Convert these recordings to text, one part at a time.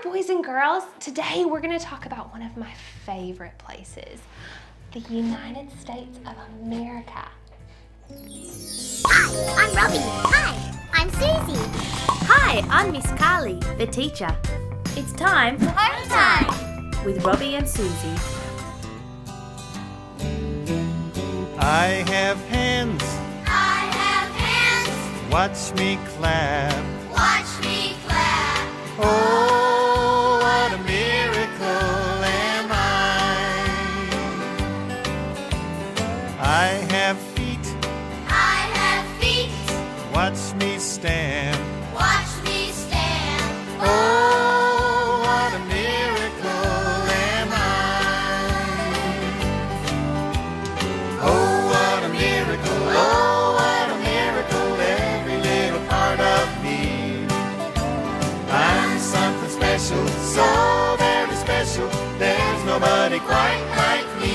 boys and girls. Today we're going to talk about one of my favorite places, the United States of America. Hi, I'm Robbie. Hi, I'm Susie. Hi, I'm Miss Carly, the teacher. It's time for Hometime with Robbie and Susie. I have hands. I have hands. Watch me clap. Watch me clap. Oh, what a miracle am I have feet. I have feet. Watch me stand. Watch me stand. Oh, what a miracle am Oh, what a miracle. Oh, what a miracle. Every little part of me. I'm something special, so very special. There's nobody quite like me.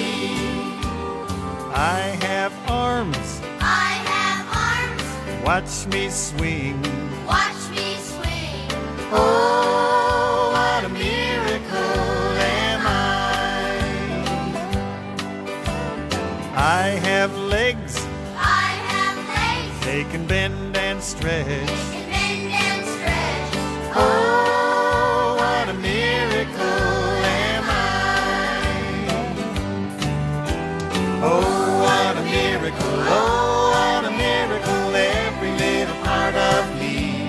I have arms. I have arms. Watch me swing. Watch me swing. Oh, what a miracle am I have legs. I have legs. They can bend and stretch. Can bend and stretch. Oh, what a miracle am Oh, what a miracle. Oh, what a miracle. Every little part of me.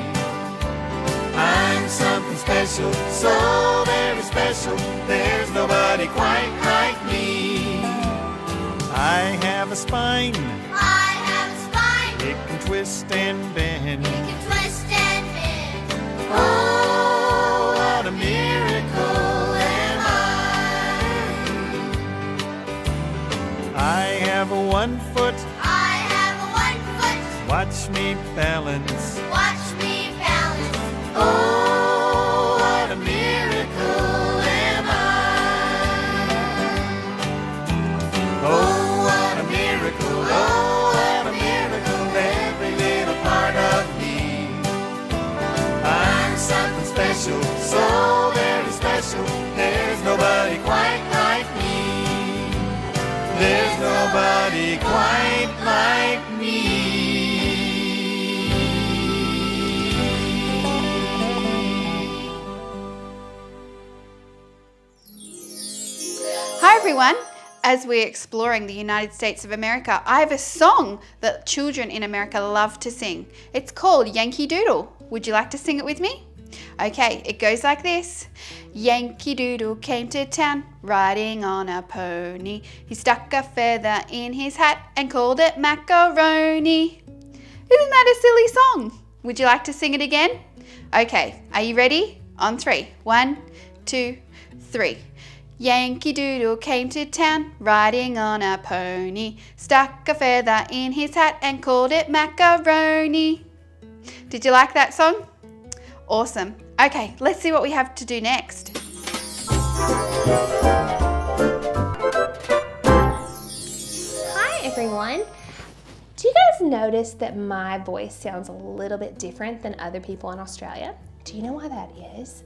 I'm something special, so very special. There's nobody quite like me. I have a spine. I have a spine. It can twist and bend. It can twist and bend. Oh, what a miracle am I have a 1 foot. I have a 1 foot. Watch me balance. Watch me balance. Oh, what a miracle am Oh, what a miracle. Oh, what a miracle. Every little part of me. I'm something special, so very special. There's nobody quite like me. There's nobody quite like me. Hi everyone! As we're exploring the United States of America, I have a song that children in America love to sing. It's called Yankee Doodle. Would you like to sing it with me? Okay, it goes like this. Yankee Doodle came to town, riding on a pony. He stuck a feather in his hat and called it macaroni. Isn't that a silly song? Would you like to sing it again? Okay, are you ready? On 3. 1, 2, 3. Yankee Doodle came to town, riding on a pony. Stuck a feather in his hat and called it macaroni. Did you like that song? Awesome. Okay, let's see what we have to do next. Hi everyone. Do you guys notice that my voice sounds a little bit different than other people in Australia? Do you know why that is?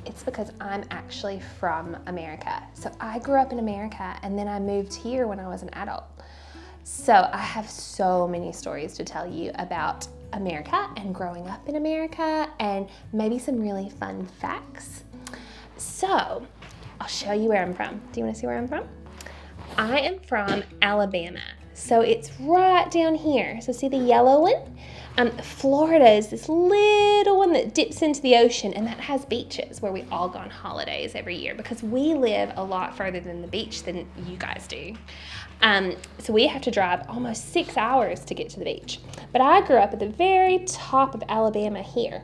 It's because I'm actually from America. So I grew up in America and then I moved here when I was an adult. So I have so many stories to tell you about America and growing up in America and maybe some really fun facts. So I'll show you where I'm from. Do you want to see where I'm from? I am from Alabama. So it's right down here. So see the yellow one? Florida is this little one that dips into the ocean, and that has beaches where we all go on holidays every year because we live a lot further than the beach than you guys do. So we have to drive almost 6 hours to get to the beach. But I grew up at the very top of Alabama here.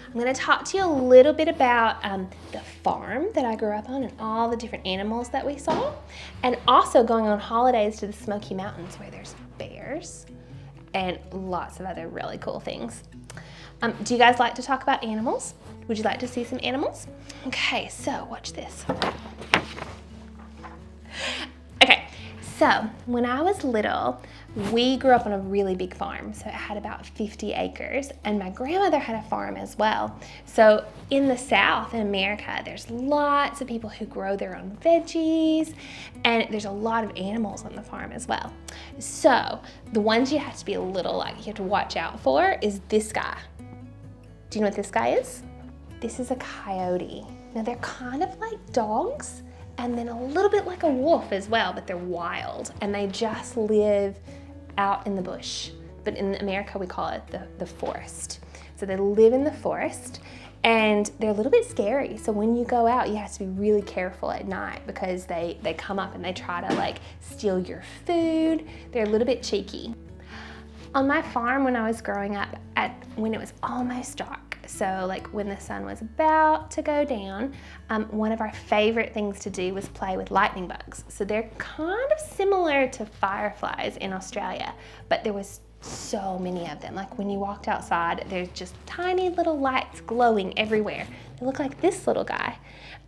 I'm going to talk to you a little bit about the farm that I grew up on and all the different animals that we saw, and also going on holidays to the Smoky Mountains where there's bears and lots of other really cool things. Do you guys like to talk about animals? Would you like to see some animals? Okay, so watch this. Okay, so when I was little, We grew up on a really big farm, so it had about 50 acres, and my grandmother had a farm as well. So in the South, in America, there's lots of people who grow their own veggies, and there's a lot of animals on the farm as well. So the ones you have to be a little like, you have to watch out for is this guy. Do you know what this guy is? This is a coyote. Now they're kind of like dogs, and then a little bit like a wolf as well, but they're wild, and they just live out in the bush. But in America, we call it the forest. So they live in the forest, and they're a little bit scary. So when you go out, you have to be really careful at night because they come up and they try to like steal your food. They're a little bit cheeky. On my farm when I was growing up, when it was almost dark, so like when the sun was about to go down, one of our favorite things to do was play with lightning bugs. So they're kind of similar to fireflies in Australia, but there was so many of them. Like when you walked outside, there's just tiny little lights glowing everywhere. They look like this little guy.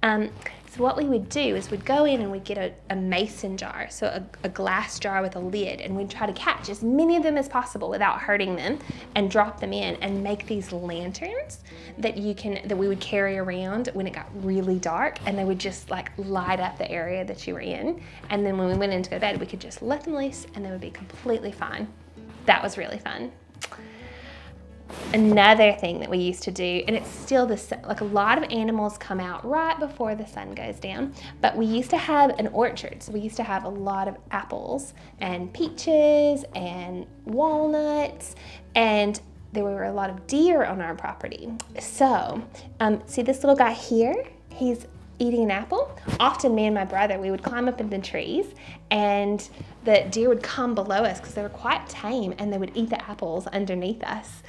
So what we would do is we'd go in and we'd get a mason jar, so a glass jar with a lid, and we'd try to catch as many of them as possible without hurting them and drop them in and make these lanterns that we would carry around when it got really dark, and they would just like light up the area that you were in. And then when we went in to go to bed, we could just let them loose and they would be completely fine. That was really fun. Another thing that we used to do, and it's still like a lot of animals come out right before the sun goes down, but we used to have an orchard. So we used to have a lot of apples and peaches and walnuts, and there were a lot of deer on our property. So see this little guy here? He's eating an apple. Often me and my brother, we would climb up in the trees, and the deer would come below us because they were quite tame, and they would eat the apples underneath us,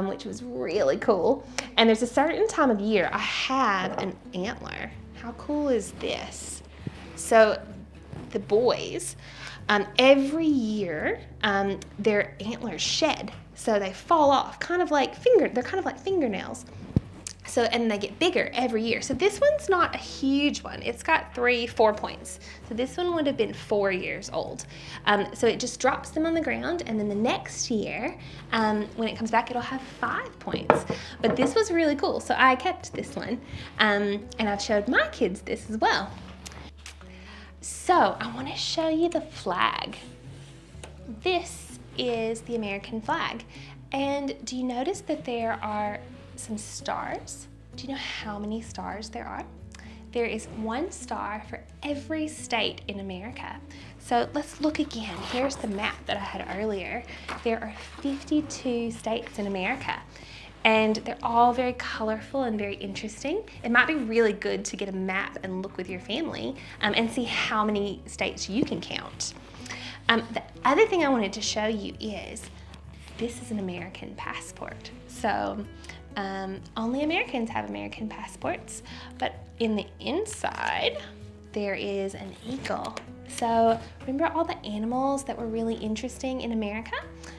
which was really cool. And there's a certain time of year I have an antler. How cool is this? So the boys, every year their antlers shed, so they fall off, they're kind of like fingernails. So, and they get bigger every year. So this one's not a huge one. It's got 3-4 points. So this one would have been 4 years old. So it just drops them on the ground, and then the next year, when it comes back, it'll have 5 points. But this was really cool. So I kept this one, and I've showed my kids this as well. So I want to show you the flag. This is the American flag. And do you notice that there are some stars? Do you know how many stars there are? There is 1 star for every state in America. So let's look again. Here's the map that I had earlier. There are 52 states in America, and they're all very colorful and very interesting. It might be really good to get a map and look with your family and see how many states you can count. The other thing I wanted to show you is this is an American passport. So only Americans have American passports, but in the inside there is an eagle. So remember all the animals that were really interesting in America?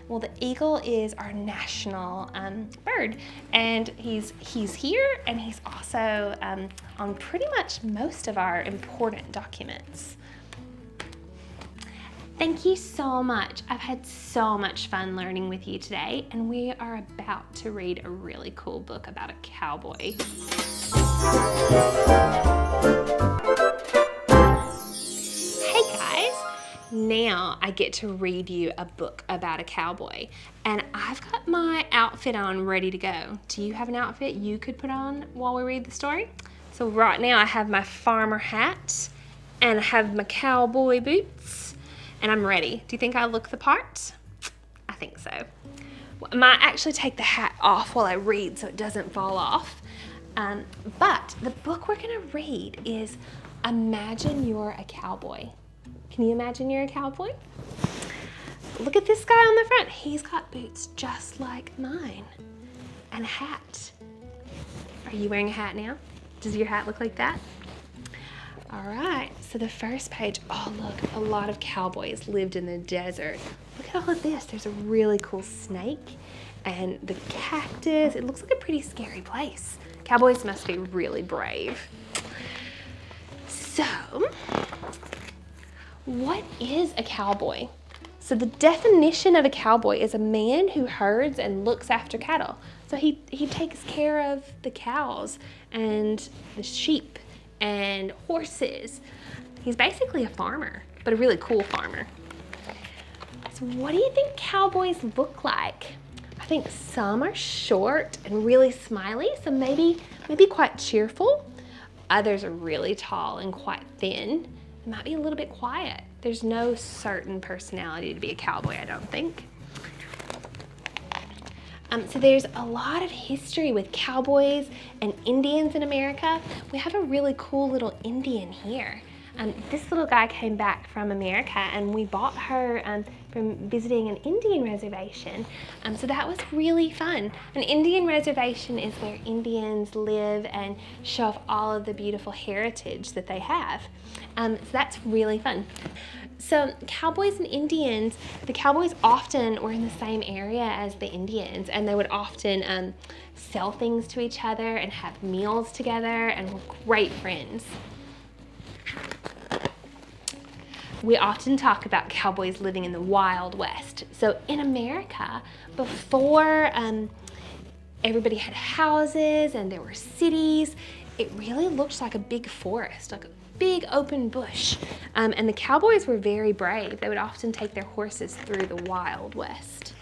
Well, the eagle is our national bird, and he's here, and he's also on pretty much most of our important documents. Thank you so much. I've had so much fun learning with you today, and we are about to read a really cool book about a cowboy. Hey guys, now I get to read you a book about a cowboy, and I've got my outfit on ready to go. Do you have an outfit you could put on while we read the story? So right now I have my farmer hat, and I have my cowboy boots, and I'm ready. Do you think I look the part? I think so. I might actually take the hat off while I read so it doesn't fall off. But the book we're gonna read is Imagine You're a Cowboy. Can you imagine you're a cowboy? Look at this guy on the front. He's got boots just like mine and a hat. Are you wearing a hat now? Does your hat look like that? All right, so the first page, oh look, a lot of cowboys lived in the desert. Look at all of this. There's a really cool snake and the cactus. It looks like a pretty scary place. Cowboys must be really brave. So, what is a cowboy? So the definition of a cowboy is a man who herds and looks after cattle. So he takes care of the cows and the sheep and horses. He's basically a farmer, but a really cool farmer. So what do you think cowboys look like? I think some are short and really smiley, so maybe quite cheerful. Others are really tall and quite thin. They might be a little bit quiet. There's no certain personality to be a cowboy, I don't think. So there's a lot of history with cowboys and Indians in America. We have a really cool little Indian here. This little guy came back from America and we bought her from visiting an Indian reservation. So that was really fun. An Indian reservation is where Indians live and show off all of the beautiful heritage that they have. So that's really fun. So cowboys and Indians, the cowboys often were in the same area as the Indians, and they would often sell things to each other and have meals together and were great friends. We often talk about cowboys living in the Wild West. So in America, before everybody had houses and there were cities, it really looked like a big forest, like a big open bush. And the cowboys were very brave. They would often take their horses through the Wild West.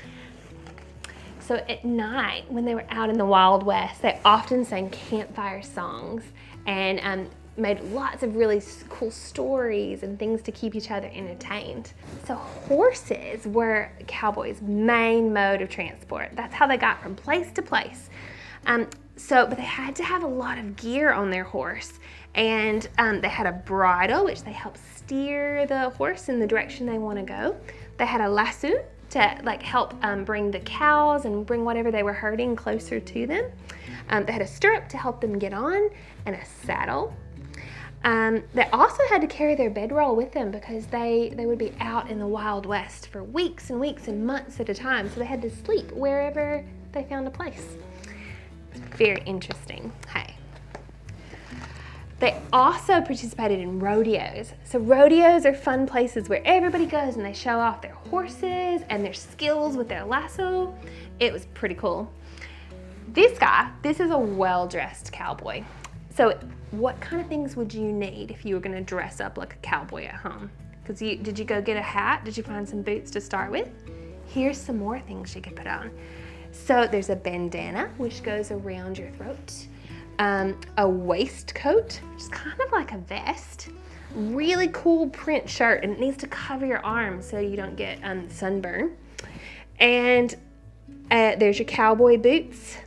So at night, when they were out in the Wild West, they often sang campfire songs and made lots of really cool stories and things to keep each other entertained. So horses were cowboys' main mode of transport. That's how they got from place to place. But they had to have a lot of gear on their horse, and they had a bridle, which they helped steer the horse in the direction they want to go. They had a lasso to help bring the cows and bring whatever they were herding closer to them. They had a stirrup to help them get on and a saddle. They also had to carry their bedroll with them because they would be out in the Wild West for weeks and weeks and months at a time, so they had to sleep wherever they found a place. Very interesting. Hey. They also participated in rodeos. So rodeos are fun places where everybody goes and they show off their horses and their skills with their lasso. It was pretty cool. This is a well-dressed cowboy. So what kind of things would you need if you were going to dress up like a cowboy at home? Did you go get a hat? Did you find some boots to start with? Here's some more things you could put on. So there's a bandana, which goes around your throat. A waistcoat, which is kind of like a vest. Really cool print shirt, and it needs to cover your arms so you don't get sunburn. And there's your cowboy boots.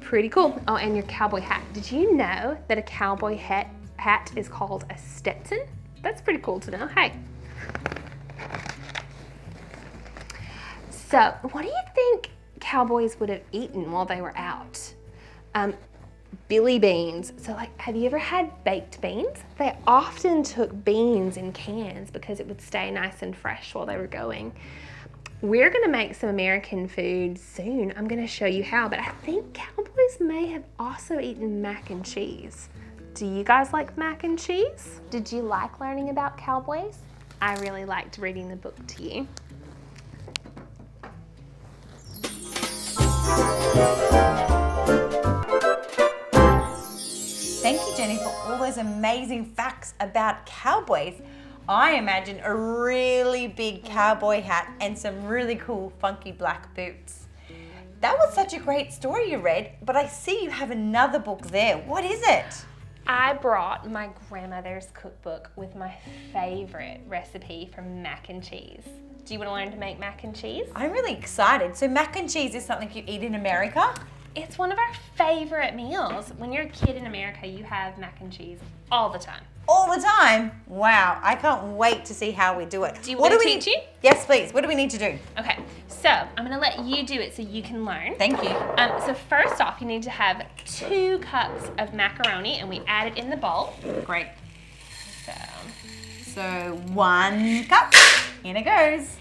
Pretty cool. Oh, and your cowboy hat. Did you know that a cowboy hat is called a Stetson? That's pretty cool to know. Hey. So, what do you think cowboys would have eaten while they were out? Billy beans. So have you ever had baked beans? They often took beans in cans because it would stay nice and fresh while they were going. We're gonna make some American food soon. I'm gonna show you how, but I think cowboys may have also eaten mac and cheese. Do you guys like mac and cheese? Did you like learning about cowboys? I really liked reading the book to you. Thank you, Jennie, for all those amazing facts about cowboys. I imagine a really big cowboy hat and some really cool funky black boots. That was such a great story you read, but I see you have another book there. What is it? I brought my grandmother's cookbook with my favorite recipe for mac and cheese. Do you want to learn to make mac and cheese? I'm really excited. So mac and cheese is something you eat in America? It's one of our favorite meals. When you're a kid in America, you have mac and cheese all the time. All the time? Wow, I can't wait to see how we do it. Do you want to teach you? Yes, please. What do we need to do? Okay, so I'm gonna let you do it so you can learn. Thank you. So first off, you need to have 2 cups of macaroni, and we add it in the bowl. Great. So 1 cup. In it goes.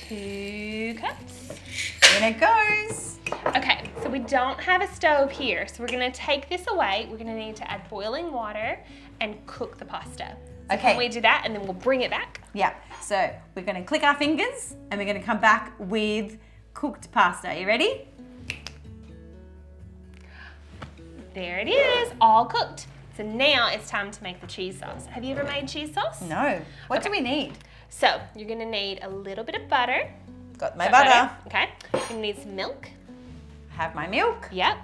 2 cups. In it goes. Okay, so we don't have a stove here, so we're gonna take this away. We're gonna need to add boiling water and cook the pasta. So Okay. can we do that and then we'll bring it back? Yeah. So we're going to click our fingers and we're going to come back with cooked pasta. Are you ready? There it is, all cooked. So now it's time to make the cheese sauce. Have you ever made cheese sauce? No. What do we need? So you're gonna need a little bit of butter. Got my butter. Okay. You're gonna need some milk. I have my milk. Yep.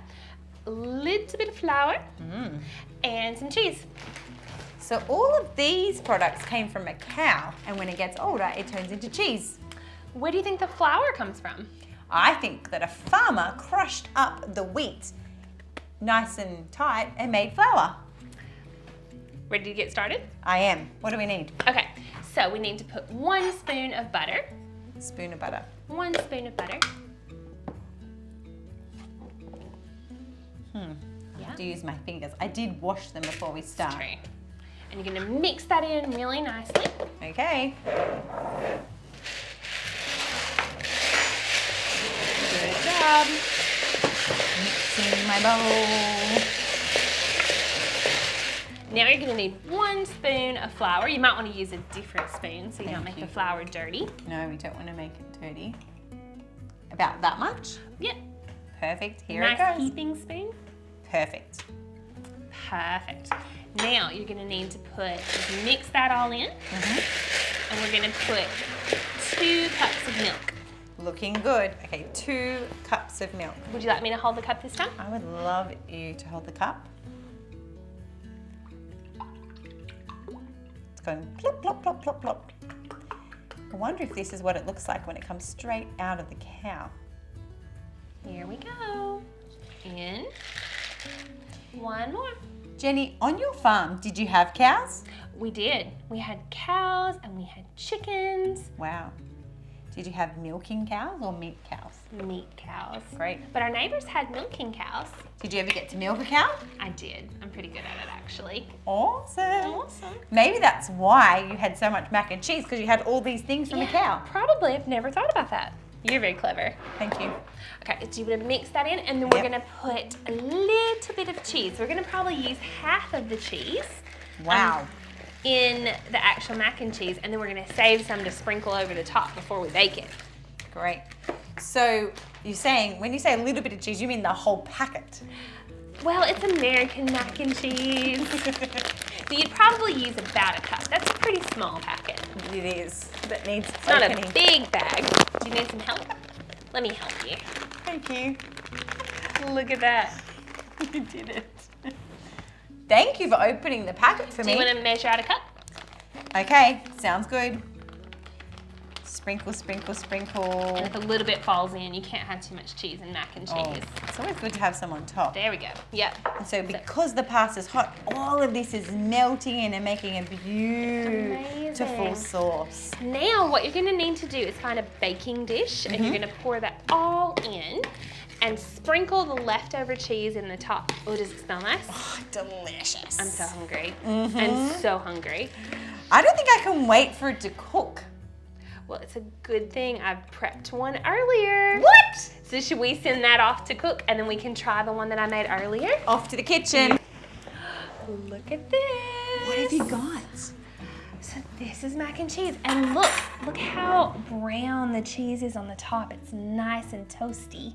A little bit of flour. And some cheese. So all of these products came from a cow, and when it gets older, it turns into cheese. Where do you think the flour comes from? I think that a farmer crushed up the wheat nice and tight and made flour. Ready to get started? I am. What do we need? Okay, so we need to put 1 spoon of butter. Spoon of butter. 1 spoon of butter. I have to use my fingers. I did wash them before we start. Okay. And you're gonna mix that in really nicely. Okay. Good job. Mixing my bowl. Now you're gonna need 1 spoon of flour. You might wanna use a different spoon so you don't Thank make you. the flour dirty. No, we don't want to make it dirty. About that much. Yep. Perfect. Here Nice it goes. heaping spoon. Perfect. Perfect. Now you're gonna need to just mix that all in. And we're gonna put 2 cups of milk. Looking good. Okay, 2 cups of milk. Would you like me to hold the cup this time? I would love you to hold the cup. It's going plop, plop, plop, plop, plop. I wonder if this is what it looks like when it comes straight out of the cow. Here we go. In. 1 more. Jenny, on your farm, did you have cows? We did. We had cows and we had chickens. Wow. Did you have milking cows or meat cows? Meat cows. Great. But our neighbors had milking cows. Did you ever get to milk a cow? I did. I'm pretty good at it actually. Awesome. Awesome. Maybe that's why you had so much mac and cheese, because you had all these things from a cow. Probably. I've never thought about that. You're very clever. Thank you. Okay, so you're gonna mix that in and then we're Yep. gonna put a little bit of cheese. We're gonna probably use half of the cheese. Wow. In the actual mac and cheese, and then we're gonna save some to sprinkle over the top before we bake it. Great. So you're saying, when you say a little bit of cheese, you mean the whole packet? Well, it's American mac and cheese. So you'd probably use about a cup. That's a pretty small packet. It is. That needs It's not opening. a big bag. Do you need some help? Let me help you. Thank you. Look at that. You did it. Thank you for opening the packet for Do me. you want to measure out a cup? Okay, sounds good. Sprinkle, sprinkle, sprinkle. And if a little bit falls in, you can't have too much cheese and mac and Oh, cheese. it's always good to have some on top. There we go. Yep. And so because the pasta's hot, all of this is melting in and making a beautiful Amazing. sauce. Now what you're gonna need to do is find a baking dish and you're gonna pour that all in and sprinkle the leftover cheese in the top. Oh, does it smell nice? Oh, delicious. I'm so hungry. I'm so hungry. I don't think I can wait for it to cook. Well, it's a good thing I've prepped one earlier. What? So should we send that off to cook and then we can try the one that I made earlier? Off to the kitchen. Look at this. What have you got? So this is mac and cheese, and look how brown the cheese is on the top. It's nice and toasty.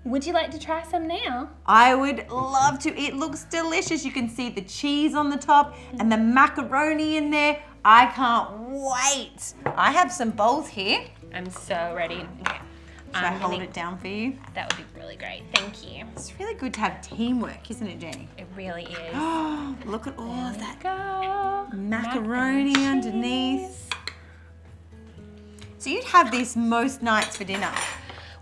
Would you like to try some now? I would love to. It looks delicious. You can see the cheese on the top and the macaroni in there. I can't wait. I have some bowls here. I'm so ready. Okay. Should I hold it down for you? That would be really great. Thank you. It's really good to have teamwork, isn't it, Jenny? It really is. Look at all of that Go. macaroni Mac and underneath. So you'd have this most nights for dinner.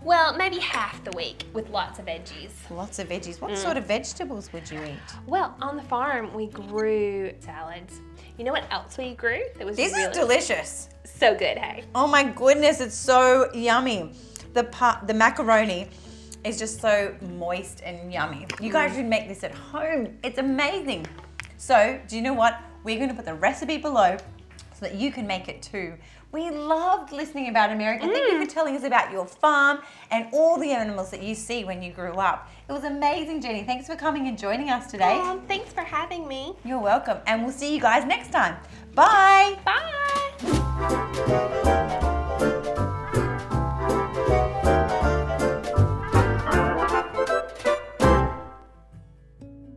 Well, maybe half the week with lots of veggies. Lots of veggies. What sort of vegetables would you eat? Well, on the farm we grew salads. You know what else we grew? That was This really is delicious. so good. Hey. Oh my goodness, it's so yummy. The macaroni is just so moist and yummy. You guys should make this at home. It's amazing. So, do you know what? We're going to put the recipe below so that you can make it too. We loved listening about America. Thank you for telling us about your farm and all the animals that you see when you grew up. It was amazing, Jenny. Thanks for coming and joining us today. Thanks for having me. You're welcome. And we'll see you guys next time. Bye. Bye.